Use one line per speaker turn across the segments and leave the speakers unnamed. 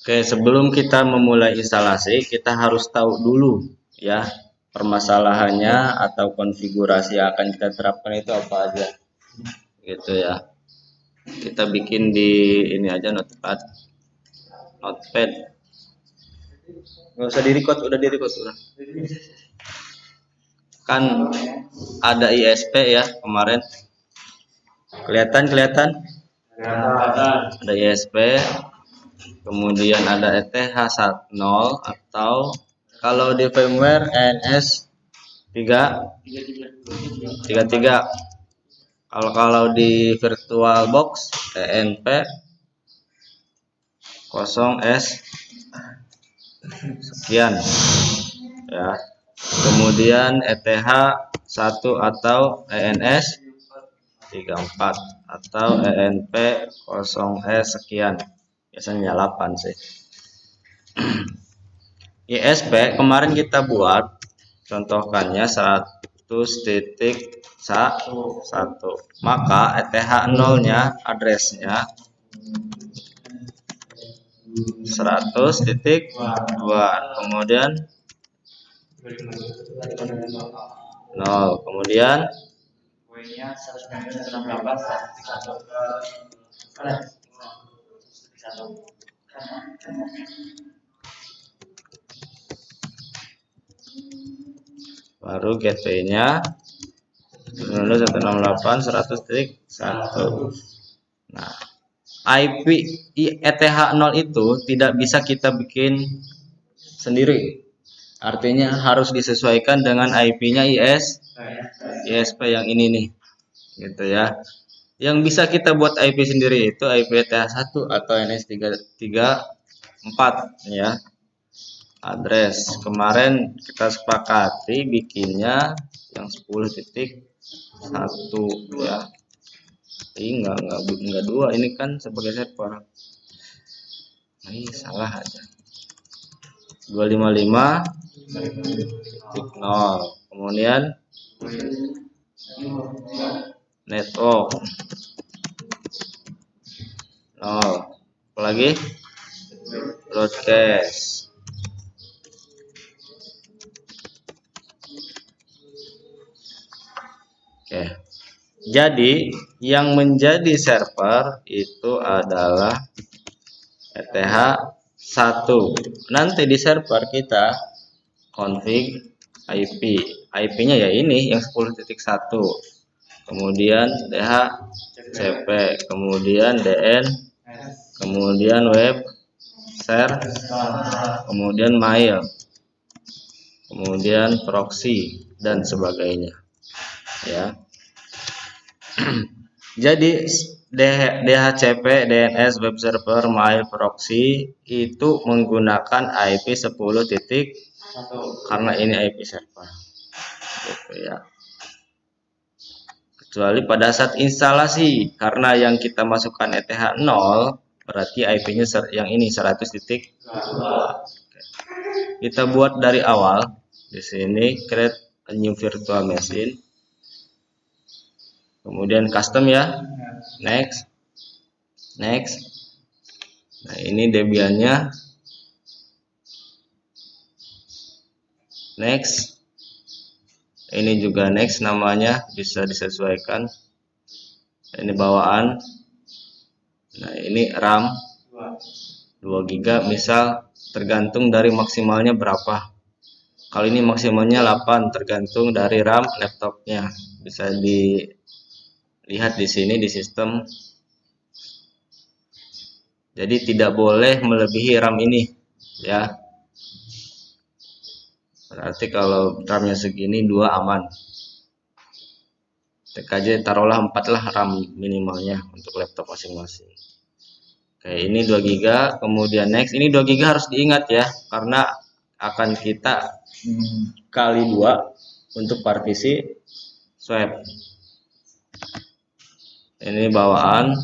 Oke, sebelum kita memulai instalasi, kita harus tahu dulu ya permasalahannya atau konfigurasi yang akan kita terapkan itu apa aja. Gitu ya. Kita bikin di ini aja notepad. Nggak usah di-record, udah di-record udah. Kan ada ISP ya kemarin. Kelihatan? Ada ISP, kemudian ada ETH10 atau kalau di firmware ENS 33. Kalau di VirtualBox ENP 0S sekian ya. Kemudian ETH 1 atau ENS 34 atau ENP 0S sekian. Biasanya 8 sih. ISP kemarin kita buat contohkannya 100.1. Maka ETH 0-nya addressnya 100.2, kemudian 0, kemudian baru gateway-nya 168.100.1. Nah, IP ETH 0 itu tidak bisa kita bikin sendiri. Artinya harus disesuaikan dengan IP-nya ISP yang ini nih. Gitu ya. Yang bisa kita buat IP sendiri itu IP ETH1 atau NS334 ya. Address kemarin kita sepakati bikinnya yang 10.1 ya. Enggak 2, ini kan sebagai server. Ini salah aja. 255.0, kemudian network 0, apalagi broadcast. Oke. Jadi yang menjadi server itu adalah ETH1. Nanti di server kita config IP. IP-nya ya ini yang 10.1. Kemudian DHCP, kemudian DN, kemudian web share, kemudian mail, kemudian proxy dan sebagainya. Ya. Jadi DHCP, DNS, web server, mail, proxy itu menggunakan IP 10.1 karena ini IP server. Gitu ya. Kecuali pada saat instalasi, karena yang kita masukkan ETH 0 berarti IP-nya yang ini 100.2. Kita buat dari awal. Di sini create a new virtual machine. Kemudian custom ya. Next. Nah, ini Debian-nya. Next. Ini juga next namanya, bisa disesuaikan. Ini bawaan. Nah, ini RAM 2 GB misal, tergantung dari maksimalnya berapa. Kalau ini maksimalnya 8, tergantung dari RAM laptopnya. Bisa dilihat di sini di sistem. Jadi tidak boleh melebihi RAM ini ya. Berarti kalau RAM-nya segini 2 aman. TKJ taruhlah 4 lah RAM minimalnya untuk laptop masing-masing. Oke, ini 2 GB, kemudian next. Ini 2 GB harus diingat ya, karena akan kita kali 2 untuk partisi swap. Ini bawaan.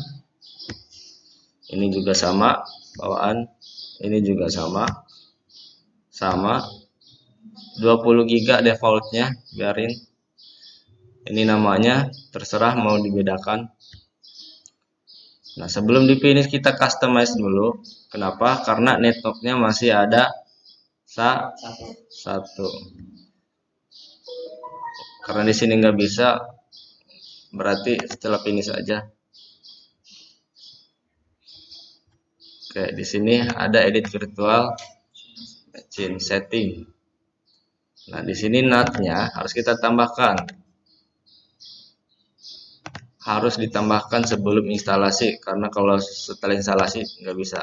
Ini juga sama, bawaan. Ini juga sama. 20 GB defaultnya, biarin. Ini namanya terserah mau dibedakan. Nah, sebelum di finish kita customize dulu. Kenapa? Karena networknya masih ada satu. Karena di sini nggak bisa, berarti setelah finish aja. Oke, di sini ada edit virtual machine setting. Nah, di sini NAT-nya harus kita tambahkan. Harus ditambahkan sebelum instalasi, karena kalau setelah instalasi nggak bisa.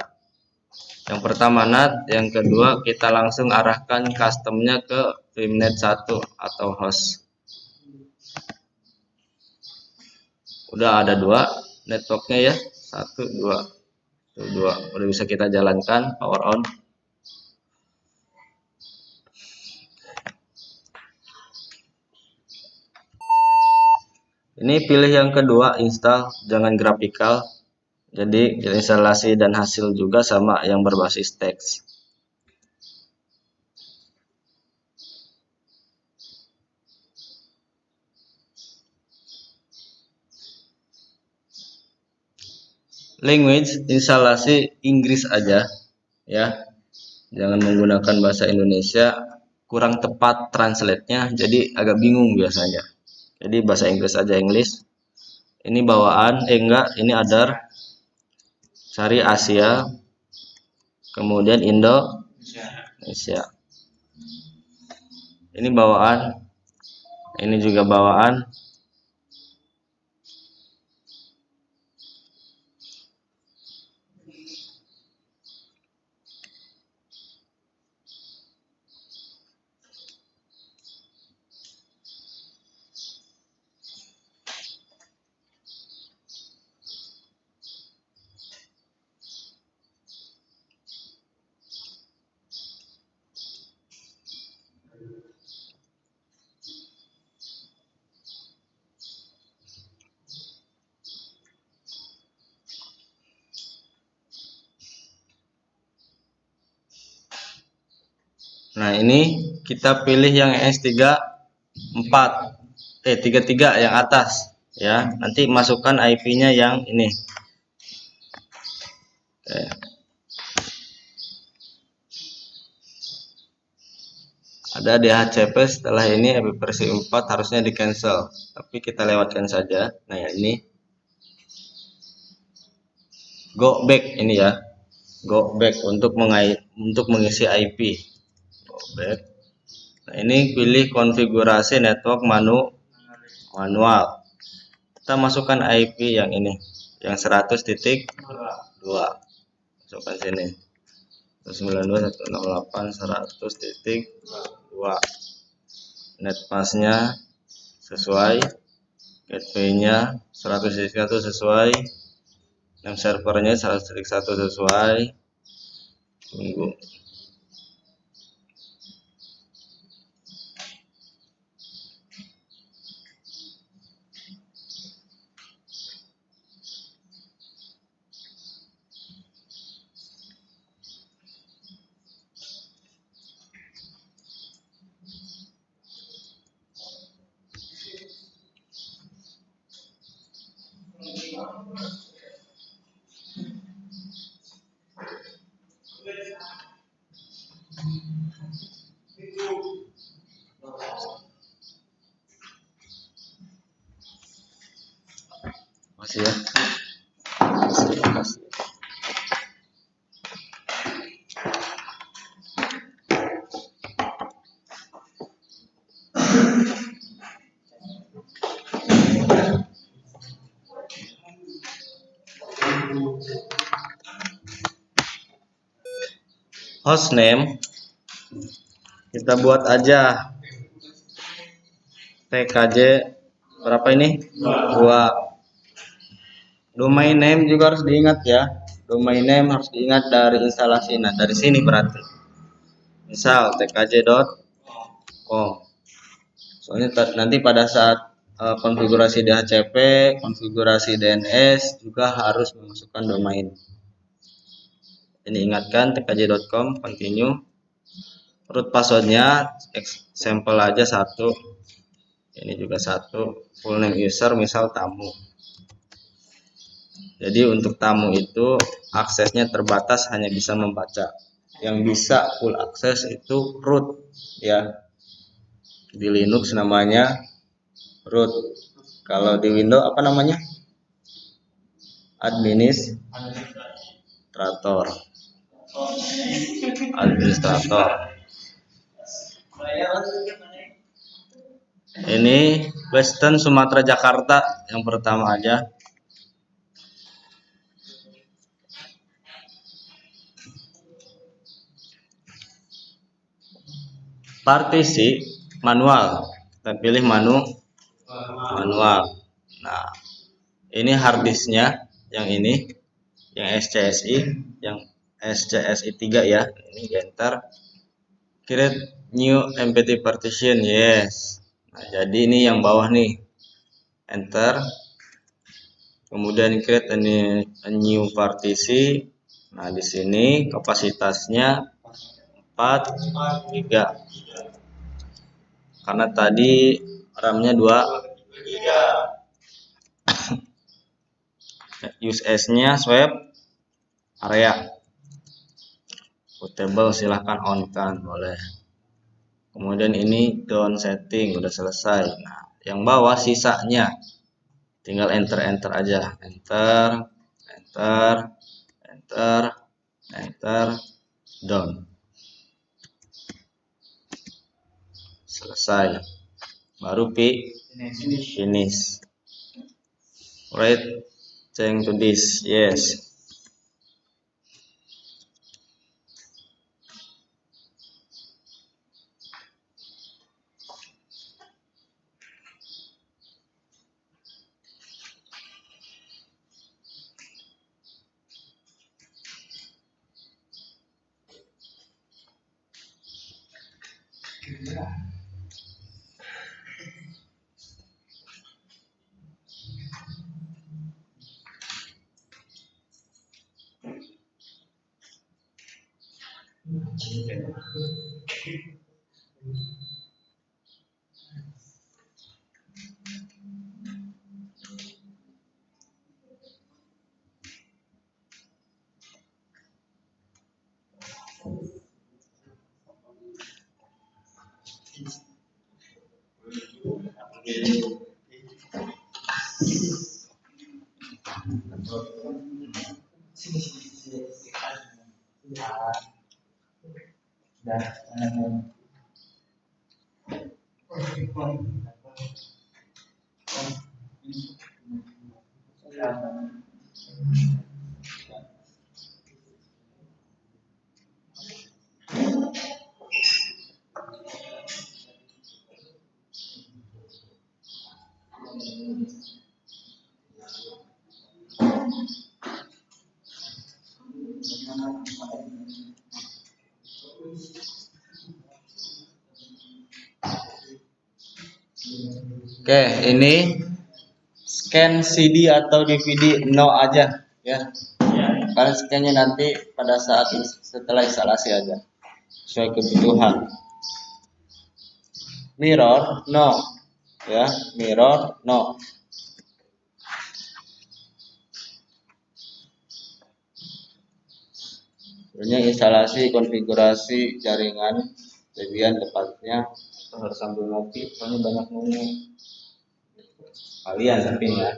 Yang pertama NAT, yang kedua kita langsung arahkan customnya ke Vimnet 1 atau host. Udah ada 2 networknya ya, 1, 2. 2 udah bisa kita jalankan, power on. Ini pilih yang kedua, install, jangan graphical. Jadi instalasi dan hasil juga sama yang berbasis teks. Language instalasi Inggris aja ya. Jangan menggunakan bahasa Indonesia, kurang tepat translate-nya, jadi agak bingung biasanya. Jadi bahasa Inggris aja, English. Ini bawaan, enggak, ini other. Cari Asia, kemudian Indonesia. Ini bawaan, ini juga bawaan. Nah, ini kita pilih yang S34 yang atas ya. Nanti masukkan IP-nya yang ini. Ada DHCP setelah ini versi 4 harusnya di cancel, tapi kita lewatkan saja. Nah, ya ini go back ini ya. Go back untuk mengisi IP. Go back. Nah, ini pilih konfigurasi network manual. Kita masukkan IP yang ini, yang 100.2. Masukkan sini. 192.168.100.2. Net pass-nya sesuai, gateway-nya 100.1 sesuai, name servernya 100.1 sesuai. Tunggu. Masih ya. Masih. Hostname kita buat aja TKJ berapa ini? 2. Domain name juga harus diingat ya. Domain name harus diingat dari instalasi. Nah, dari sini berarti. Misal tkj.com. Soalnya nanti pada saat konfigurasi DHCP, konfigurasi DNS juga harus memasukkan domain. Ini ingatkan tkj.com, continue. Root passwordnya sampel aja 1. Ini juga 1. Full name user misal tamu. Jadi untuk tamu itu aksesnya terbatas, hanya bisa membaca. Yang bisa full akses itu root ya. Di Linux namanya root. Kalau di Windows apa namanya? Administrator. Administrator. Ini Western Sumatera Jakarta yang pertama aja. Partisi manual. Kita pilih manual. Nah, ini harddisknya yang ini, yang SCSI, yang SCSI 3 ya. Ini enter. Create new empty partition, yes. Nah, jadi ini yang bawah nih. Enter. Kemudian create a new partisi. Nah, di sini kapasitasnya 4 GB. Karena tadi RAM-nya 2 GB. Use as-nya swap area. Bootable silahkan on kan, boleh. Kemudian ini down setting udah selesai. Nah, yang bawah sisanya tinggal enter aja. Enter, down. Selesai. Baru finish. Right, change to this, yes. Oke, ini scan CD atau DVD no aja ya. Karena scan-nya nanti pada saat setelah instalasi aja. Sesuai kebutuhan. Mirror no ya, mirror no. Sebenarnya instalasi konfigurasi jaringan Debian tepatnya harus sambil ngopi, soalnya banyak ngomong kalian tapi ya.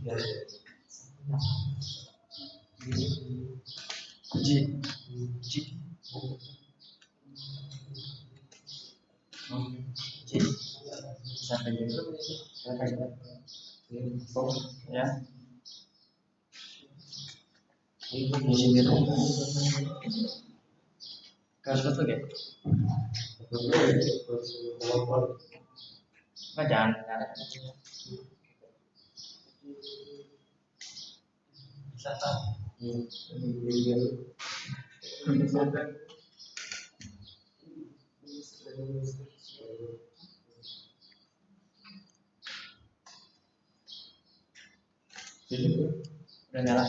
Ya. Jangan. Udah nyala.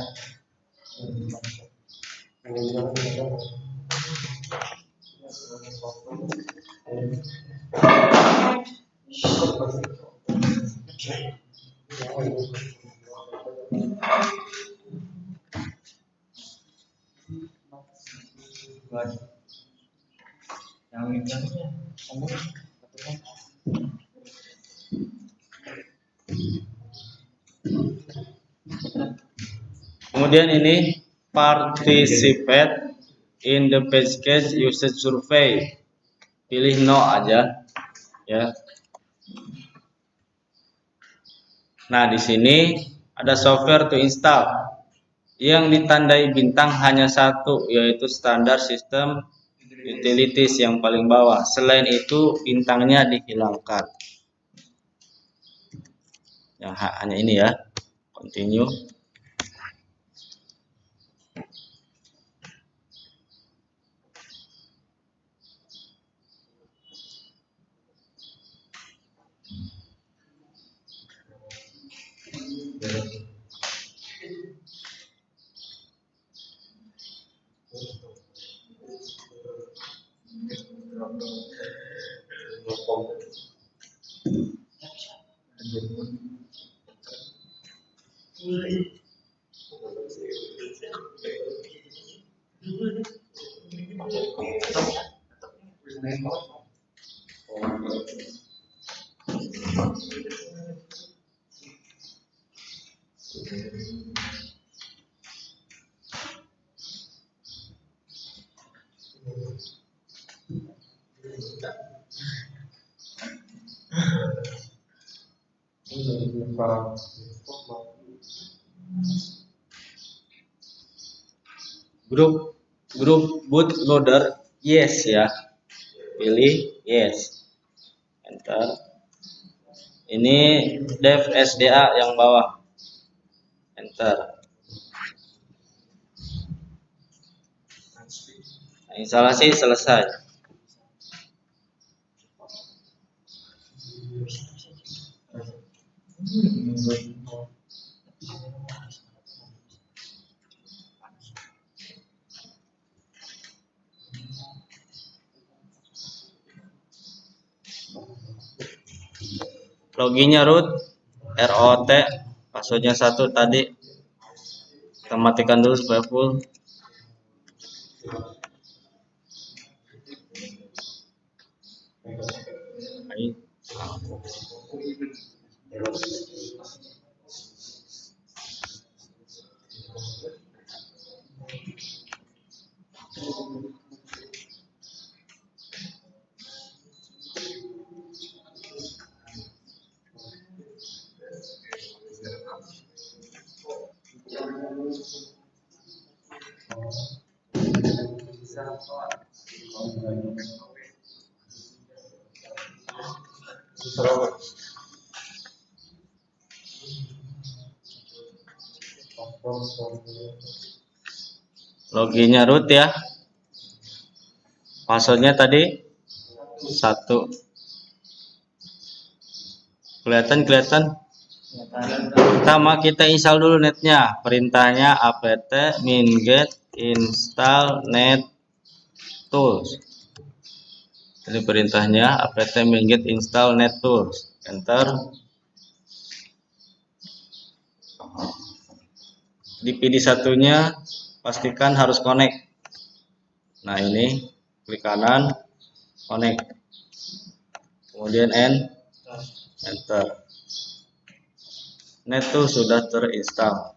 Kemudian ini participate in the package usage survey. Pilih no aja ya. Nah, di sini ada software to install. Yang ditandai bintang hanya satu, yaitu standar sistem utilities yang paling bawah. Selain itu bintangnya dihilangkan. Yang hanya ini ya. Continue. Grup bootloader yes ya. Pilih yes. Enter. Ini dev SDA yang bawah. Enter. Nah, instalasi selesai. Loginnya root, ROT, passwordnya 1 tadi. Kita matikan dulu supaya full. Loginnya root ya. Passwordnya tadi 1. Kelihatan. Pertama kita install dulu netnya. Perintahnya apt minget install net tools. Ini perintahnya apt minget install net tools. Enter. Di PD satunya pastikan harus connect. Nah, ini klik kanan connect. Kemudian enter. Net tools sudah terinstall.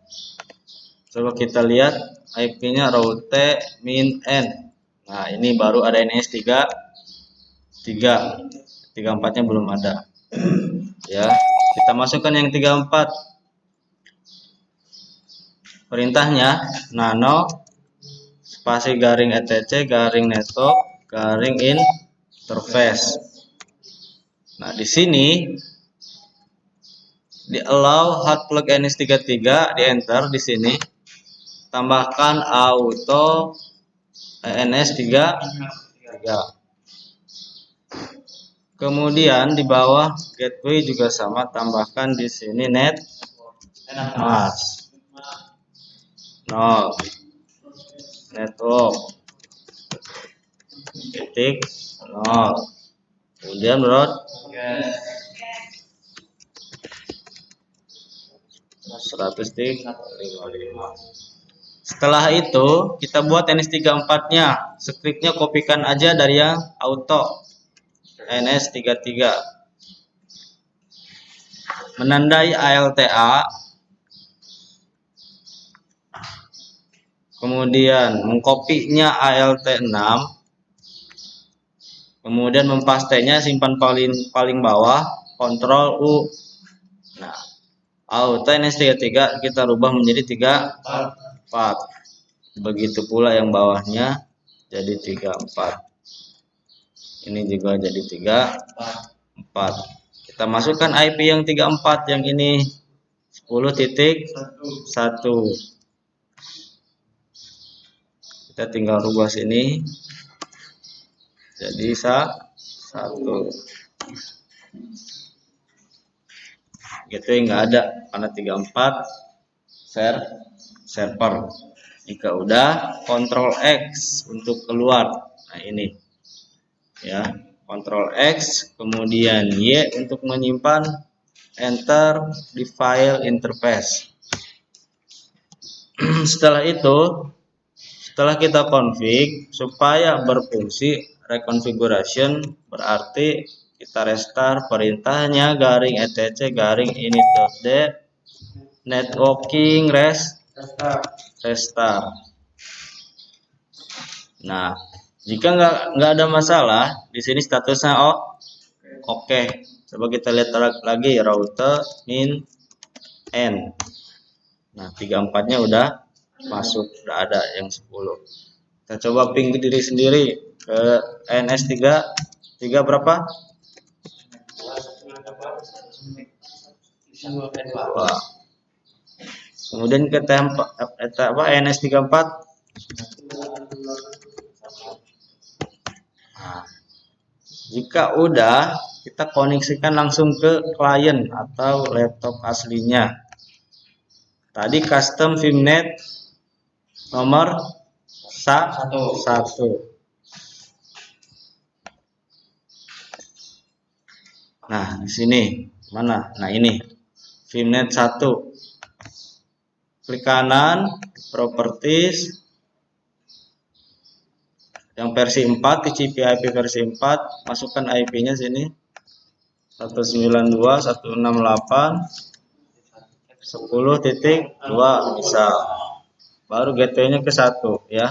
Coba kita lihat IP-nya route min n. Nah, ini baru ada NS 34-nya belum ada. Ya, kita masukkan yang 34. Perintahnya nano spasi garing etc garing network garing interface. Nah, di sini di allow hot plug NS33 di enter di sini. Tambahkan auto NS33. Kemudian di bawah gateway juga sama, tambahkan di sini net mask 0 network titik 0. Kemudian 100.55. Setelah itu kita buat NS34-nya. Scriptnya kopikan aja dari yang auto. NS33. Menandai ALTA. Kemudian mengkopinya ALT6. Kemudian mempastenya simpan paling bawah, Ctrl U. Nah, auto NS33 kita rubah menjadi 34. Begitu pula yang bawahnya jadi 34. Ini juga jadi 34. Kita masukkan IP yang 34 yang ini 10.1. Kita tinggal rubah sini jadi 1. Gitu nggak ada karena 34 server. Jika udah, Ctrl X untuk keluar. Nah ini ya, Ctrl X, kemudian Y untuk menyimpan, Enter di file interface. Setelah itu, setelah kita config supaya berfungsi reconfiguration, berarti kita restart perintahnya garing etc garing init.d networking restart. Nah, jika nggak ada masalah, di sini statusnya oke. Coba kita lihat lagi router min n. Nah, 34-nya udah masuk, udah ada yang 10. Kita coba ping ke diri sendiri ke NS3 berapa? Wah. Kemudian ke NS34. Nah, jika udah, kita koneksikan langsung ke klien atau laptop aslinya. Tadi custom Vimnet nomor 1. Nah, di sini mana? Nah, ini Vimnet 1. Klik kanan, properties. Yang versi 4, TCP IP versi 4, masukkan IP-nya sini. 192.168.10.2 misal. Baru gateway-nya ke 1 ya.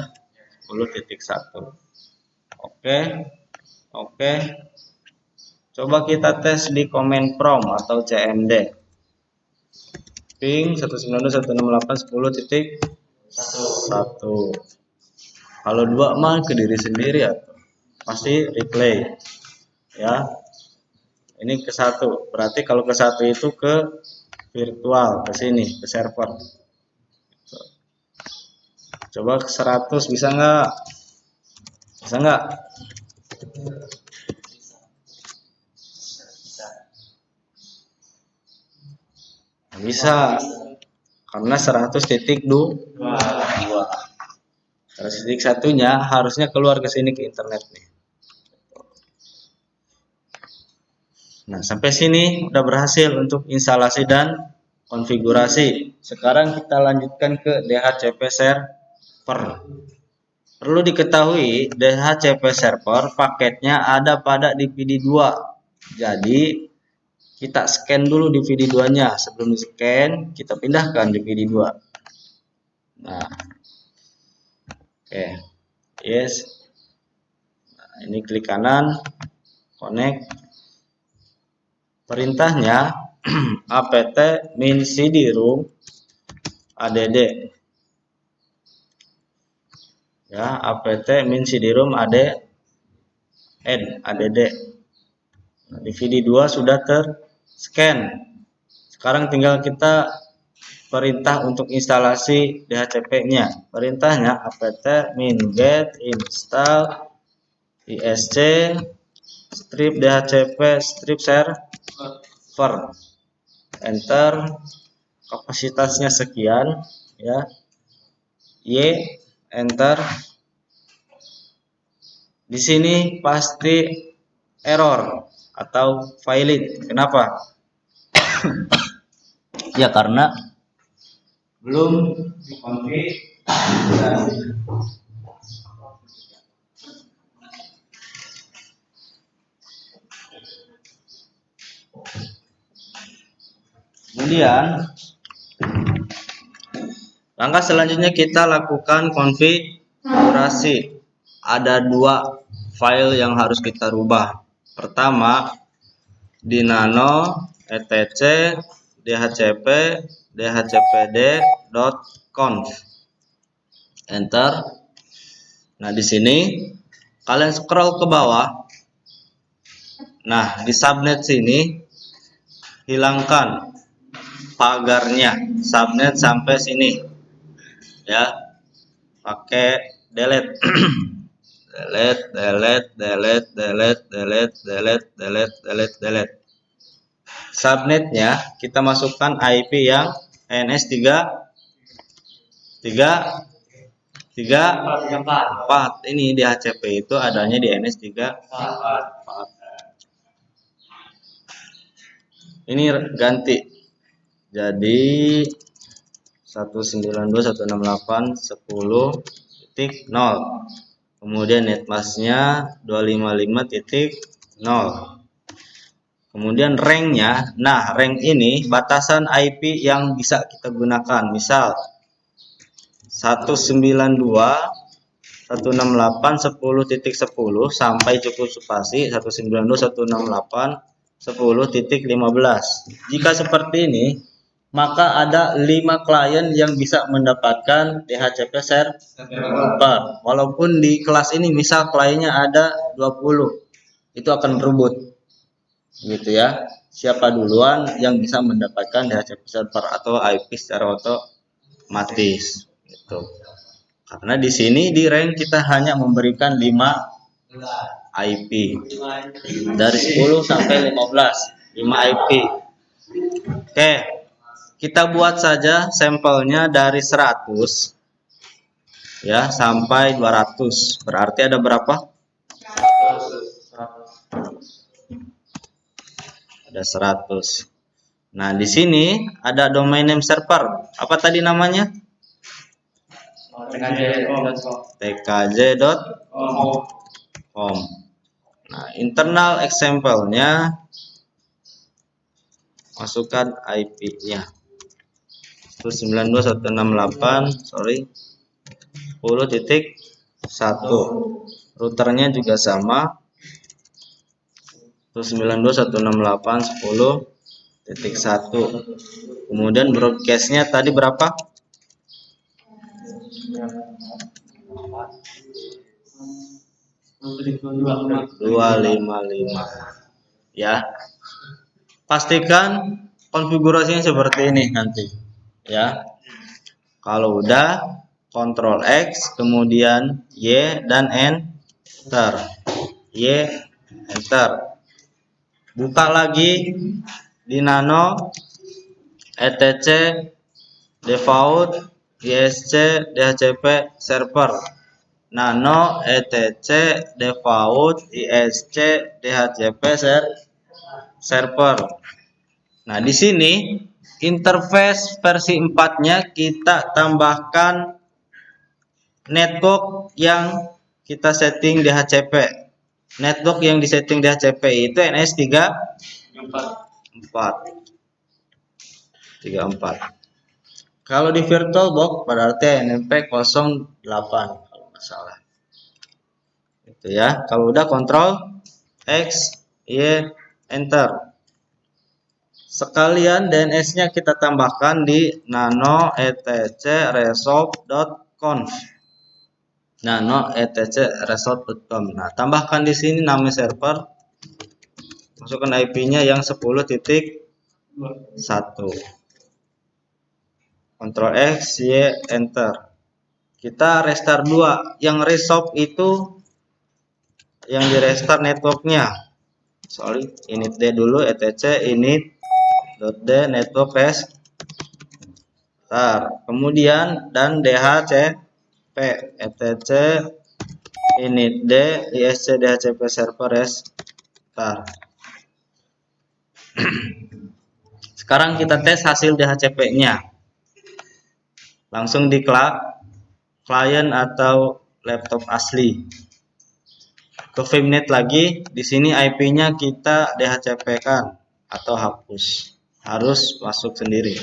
10.1. Oke. Coba kita tes di command prompt atau CMD. Ping 192.168.10.1. Kalau 2 mah ke diri sendiri ya. Pasti replay. Ya. Ini ke 1. Berarti kalau ke 1 itu ke virtual, ke sini, ke server. Coba ke 100 bisa nggak? Bisa nggak? Bisa. Karena 100.2. 100.1-nya harusnya keluar ke sini ke internet nih. Nah, sampai sini udah berhasil untuk instalasi dan konfigurasi. Sekarang kita lanjutkan ke DHCP server. Perlu diketahui, DHCP server paketnya ada pada DVD 2. Jadi, kita scan dulu DVD 2-nya. Sebelum di-scan, kita pindahkan DVD 2. Nah, oke. Yes. Nah, ini klik kanan, connect. Perintahnya apt min cd-rom add. Ya, apt min cd-rom add. Nah, DVD 2 sudah ter-scan. Sekarang tinggal kita perintah untuk instalasi DHCP-nya. Perintahnya apt min get install isc strip DHCP strip server. Enter. Kapasitasnya sekian ya. Y enter. Di sini pasti error atau valid. Kenapa? Ya karena belum dikonfigurasi. Kemudian langkah selanjutnya kita lakukan konfigurasi. Ada 2 file yang harus kita rubah. Pertama di nano etc dhcp dhcpd.conf. Enter. Nah, di sini kalian scroll ke bawah. Nah, di subnet sini hilangkan pagarnya, subnet sampai sini. Ya. Pakai delete. delete. Subnetnya kita masukkan IP yang NS3 4. Ini di HCP itu adanya di NS3 4. Ini ganti jadi 192.168.10.0. Kemudian netmasknya 255.0. Kemudian ranknya, nah rank ini batasan IP yang bisa kita gunakan. Misal 192.168.10.10 sampai cukup spasi 192.168.10.15. Jika seperti ini, maka ada 5 klien yang bisa mendapatkan DHCP server. Walaupun di kelas ini misal kliennya ada 20, itu akan berebut. Gitu ya. Siapa duluan yang bisa mendapatkan DHCP server atau IP secara otomatis. Gitu. Karena di sini di rank kita hanya memberikan 5 IP. Dari 10 sampai 15, 5 IP. Oke. Kita buat saja sampelnya dari 100 ya sampai 200. Berarti ada berapa? Ada 100. Nah, di sini ada domain name server. Apa tadi namanya? tkj.com. Nah, internal example-nya masukkan IP-nya. 192.168.10.1. Routernya juga sama. 192.168.10.1. Kemudian broadcast-nya tadi berapa? 255. Ya. Pastikan konfigurasinya seperti ini nanti. Ya. Kalau udah, Ctrl X, kemudian Y dan Enter. Y, Enter. Buka lagi di nano etc default isc dhcp server. Nano etc default isc dhcp server. Nah, di sini interface versi 4-nya kita tambahkan network yang kita setting DHCP. Network yang disetting DHCP itu NS34. Kalau di VirtualBox berarti NMP 08 kalau nggak salah. Itu ya. Kalau udah Ctrl X, Y, Enter. Sekalian DNS-nya kita tambahkan di nano etc resolve.conf. Nano etc resolve.com. Nah, tambahkan di sini nama server. Masukkan IP-nya yang 10.1. Ctrl X, Y, Enter. Kita restart 2. Yang resolve itu yang di restart networknya. Sorry, init D dulu, etc init.d network restart. Kemudian dan DHCP etc init D isc dhcp server restart. Sekarang kita tes hasil DHCP-nya. langsung di klien atau laptop asli. Ke Vmnet lagi, di sini IP-nya kita DHCP-kan atau hapus. Harus masuk sendiri.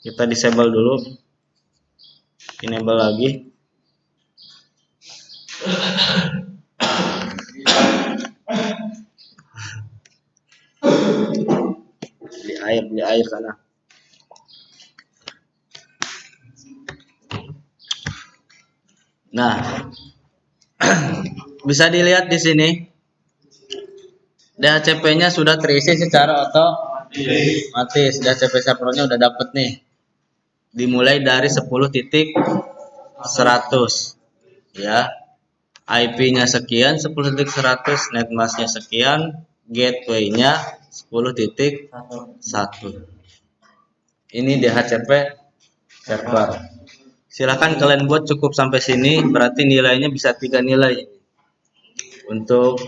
Kita disable dulu. Enable lagi. Beli air sana. Nah, bisa dilihat di sini DHCP-nya sudah terisi secara otomatis. DHCP servernya udah dapet nih. Dimulai dari 10.100 ya. IP-nya sekian, 10.100, netmasknya sekian, gateway-nya 10.1. Ini DHCP server. Silahkan kalian buat cukup sampai sini, berarti nilainya bisa 3 nilai. Untuk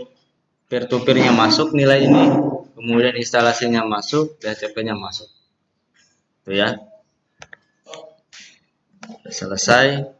peer-to-peer-nya masuk nilai ini, kemudian instalasinya masuk, DHCP-nya masuk. Itu ya. Selesai.